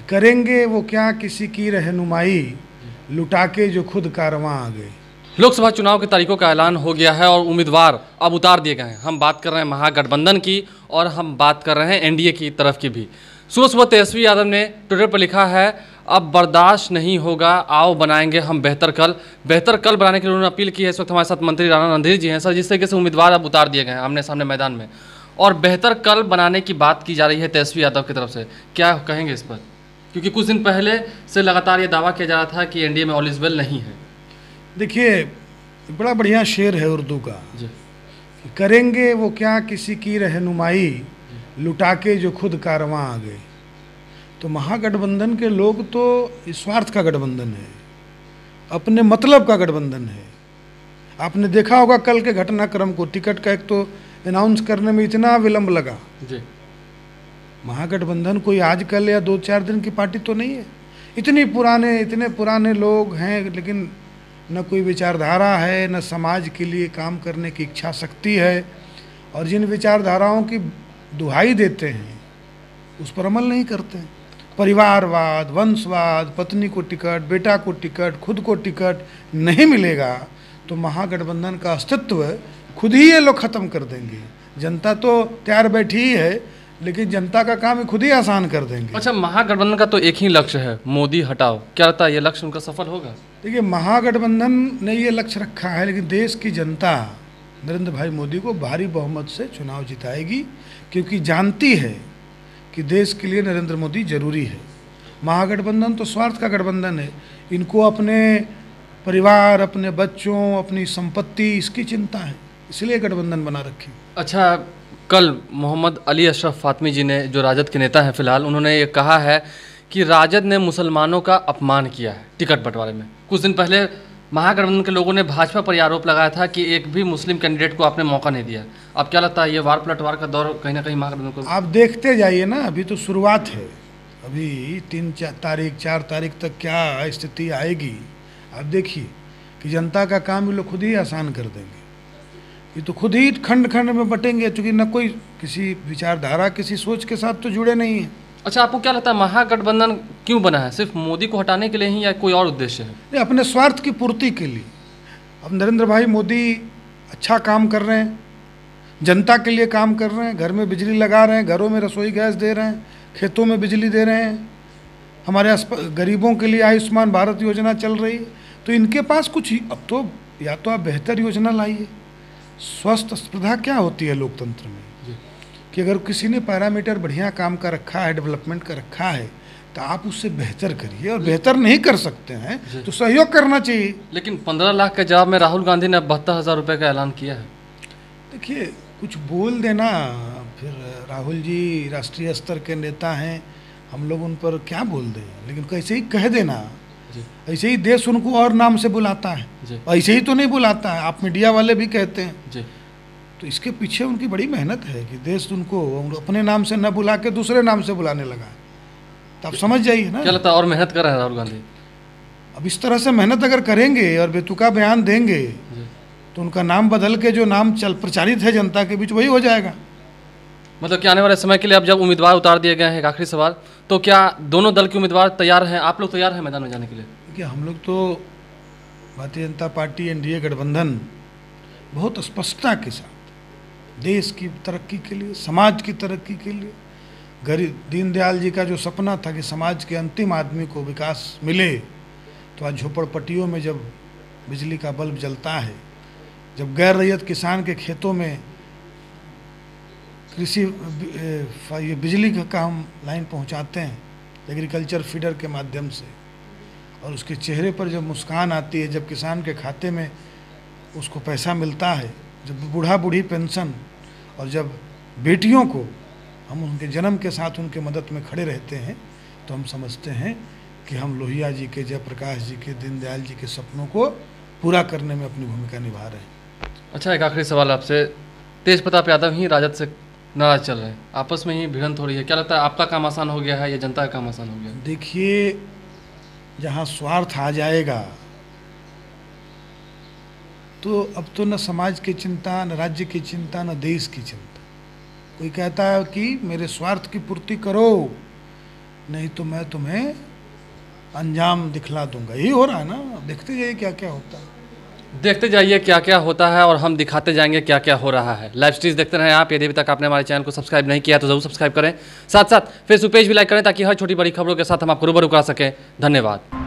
करेंगे वो क्या किसी की रहनुमाई, लुटा के जो खुद कारवां आ गए। लोकसभा चुनाव की तारीखों का ऐलान हो गया है और उम्मीदवार अब उतार दिए गए हैं। हम बात कर रहे हैं महागठबंधन की और हम बात कर रहे हैं एनडीए की तरफ की भी। सुबह सुबह तेजस्वी यादव ने ट्विटर पर लिखा है, अब बर्दाश्त नहीं होगा, आओ बनाएंगे हम बेहतर कल। बेहतर कल बनाने के लिए उन्होंने अपील की है। इस वक्त हमारे साथ मंत्री राणा रणधीर जी हैं। सर, जिस तरीके से उम्मीदवार अब उतार दिए गए हैं आमने सामने मैदान में और बेहतर कल बनाने की बात की जा रही है तेजस्वी यादव की तरफ से, क्या कहेंगे इस पर? क्योंकि कुछ दिन पहले से लगातार ये दावा किया जा रहा था कि एनडीए में ऑल इज वेल नहीं है। देखिए, बड़ा बढ़िया शेर है उर्दू का जी कि करेंगे वो क्या किसी की रहनुमाई, लुटा के जो खुद कारवां आ गए। तो महागठबंधन के लोग तो स्वार्थ का गठबंधन है, अपने मतलब का गठबंधन है। आपने देखा होगा कल के घटनाक्रम को, टिकट का एक तो अनाउंस करने में इतना विलंब लगा। जी। महागठबंधन कोई आज कल या 2-4 दिन की पार्टी तो नहीं है। इतने पुराने लोग हैं, लेकिन न कोई विचारधारा है, न समाज के लिए काम करने की इच्छा शक्ति है, और जिन विचारधाराओं की दुहाई देते हैं उस पर अमल नहीं करते हैं। परिवारवाद, वंशवाद, पत्नी को टिकट, बेटा को टिकट, खुद को टिकट नहीं मिलेगा तो महागठबंधन का अस्तित्व खुद ही ये लोग ख़त्म कर देंगे। जनता तो तैयार बैठी ही है, लेकिन जनता का काम खुद ही आसान कर देंगे। अच्छा, महागठबंधन का तो एक ही लक्ष्य है, मोदी हटाओ। क्या लगता है ये लक्ष्य उनका सफल होगा? देखिए, महागठबंधन ने ये लक्ष्य रखा है, लेकिन देश की जनता नरेंद्र भाई मोदी को भारी बहुमत से चुनाव जिताएगी, क्योंकि जानती है कि देश के लिए नरेंद्र मोदी जरूरी है। महागठबंधन तो स्वार्थ का गठबंधन है। इनको अपने परिवार, अपने बच्चों, अपनी संपत्ति, इसकी चिंता है, इसलिए गठबंधन बना रखी। अच्छा, कल मोहम्मद अली अशरफ फातमी जी ने, जो राजद के नेता हैं फिलहाल, उन्होंने ये कहा है कि राजद ने मुसलमानों का अपमान किया है टिकट बंटवारे में। कुछ दिन पहले महागठबंधन के लोगों ने भाजपा पर आरोप लगाया था कि एक भी मुस्लिम कैंडिडेट को आपने मौका नहीं दिया। अब क्या लगता है ये वार पलटवार का दौर कहीं ना कहीं महागठबंधन को? आप देखते जाइए ना, अभी तो शुरुआत है। अभी 4 तारीख तक क्या स्थिति आएगी आप देखिए, कि जनता का काम ये लोग खुद ही आसान कर देंगे। ये तो खुद ही खंड खंड में बटेंगे, चूँकि न कोई किसी विचारधारा, किसी सोच के साथ तो जुड़े नहीं हैं। अच्छा, आपको क्या लगता है महागठबंधन क्यों बना है? सिर्फ मोदी को हटाने के लिए ही या कोई और उद्देश्य है? ये अपने स्वार्थ की पूर्ति के लिए। अब नरेंद्र भाई मोदी अच्छा काम कर रहे हैं, जनता के लिए काम कर रहे हैं, घर में बिजली लगा रहे हैं, घरों में रसोई गैस दे रहे हैं, खेतों में बिजली दे रहे हैं, हमारे गरीबों के लिए आयुष्मान भारत योजना चल रही है। तो इनके पास कुछ अब तो, या तो आप बेहतर योजना लाइए। स्वस्थ स्पर्धा क्या होती है लोकतंत्र में, कि अगर किसी ने पैरामीटर बढ़िया काम का रखा है, डेवलपमेंट का रखा है, तो आप उससे बेहतर करिए, और बेहतर नहीं कर सकते हैं तो सहयोग करना चाहिए। लेकिन 15 लाख के जवाब में राहुल गांधी ने 72,000 रुपये का ऐलान किया है। देखिए, कुछ बोल देना, फिर राहुल जी राष्ट्रीय स्तर के नेता हैं, हम लोग उन पर क्या बोल दें, लेकिन कैसे ही कह देना। ऐसे ही देश उनको और नाम से बुलाता है, ऐसे ही तो नहीं बुलाता है, आप मीडिया वाले भी कहते हैं जी। तो इसके पीछे उनकी बड़ी मेहनत है कि देश उनको अपने नाम से न बुला के दूसरे नाम से बुलाने लगा। तो आप समझ जाइए ना। क्या लगता है और मेहनत कर रहे हैं राहुल गांधी? अब इस तरह से मेहनत अगर करेंगे और बेतुका बयान देंगे तो उनका नाम बदल के जो नाम प्रचारित है जनता के बीच, वही हो जाएगा। मतलब कि आने वाले समय के लिए अब जब उम्मीदवार उतार दिए गए हैं, एक आखिरी सवाल, तो क्या दोनों दल के उम्मीदवार तैयार हैं? आप लोग तैयार हैं मैदान में जाने के लिए? देखिए, हम लोग तो भारतीय जनता पार्टी एनडीए गठबंधन बहुत स्पष्टता के साथ देश की तरक्की के लिए, समाज की तरक्की के लिए, गरीब दीनदयाल जी का जो सपना था कि समाज के अंतिम आदमी को विकास मिले, तो आज झोपड़पट्टियों में जब बिजली का बल्ब जलता है, जब गैर रैयत किसान के खेतों में कृषि ये बिजली का हम लाइन पहुंचाते हैं एग्रीकल्चर फीडर के माध्यम से, और उसके चेहरे पर जब मुस्कान आती है, जब किसान के खाते में उसको पैसा मिलता है, जब बूढ़ा बूढ़ी पेंशन, और जब बेटियों को हम उनके जन्म के साथ उनके मदद में खड़े रहते हैं, तो हम समझते हैं कि हम लोहिया जी के, जयप्रकाश जी के, दीनदयाल जी के सपनों को पूरा करने में अपनी भूमिका निभा रहे हैं। अच्छा, एक आखिरी सवाल आपसे। तेज प्रताप यादव ही राजद से नाराज चल रहे हैं, आपस में ही भिड़ंत हो रही है। क्या लगता है आपका काम आसान हो गया है या जनता का काम आसान हो गया? देखिए, जहाँ स्वार्थ आ जाएगा तो अब तो न समाज की चिंता, न राज्य की चिंता, न देश की चिंता। कोई कहता है कि मेरे स्वार्थ की पूर्ति करो, नहीं तो मैं तुम्हें अंजाम दिखला दूंगा। यही हो रहा है ना, देखते जाइए क्या क्या होता है। देखते जाइए क्या क्या होता है और हम दिखाते जाएंगे क्या क्या हो रहा है। लाइव स्ट्रीम्स देखते रहें आप। यदि अभी तक आपने हमारे चैनल को सब्सक्राइब नहीं किया तो जरूर सब्सक्राइब करें, साथ साथ फेसबुक पेज भी लाइक करें ताकि हर छोटी बड़ी खबरों के साथ हम आपको रूबरू करा सकें। धन्यवाद।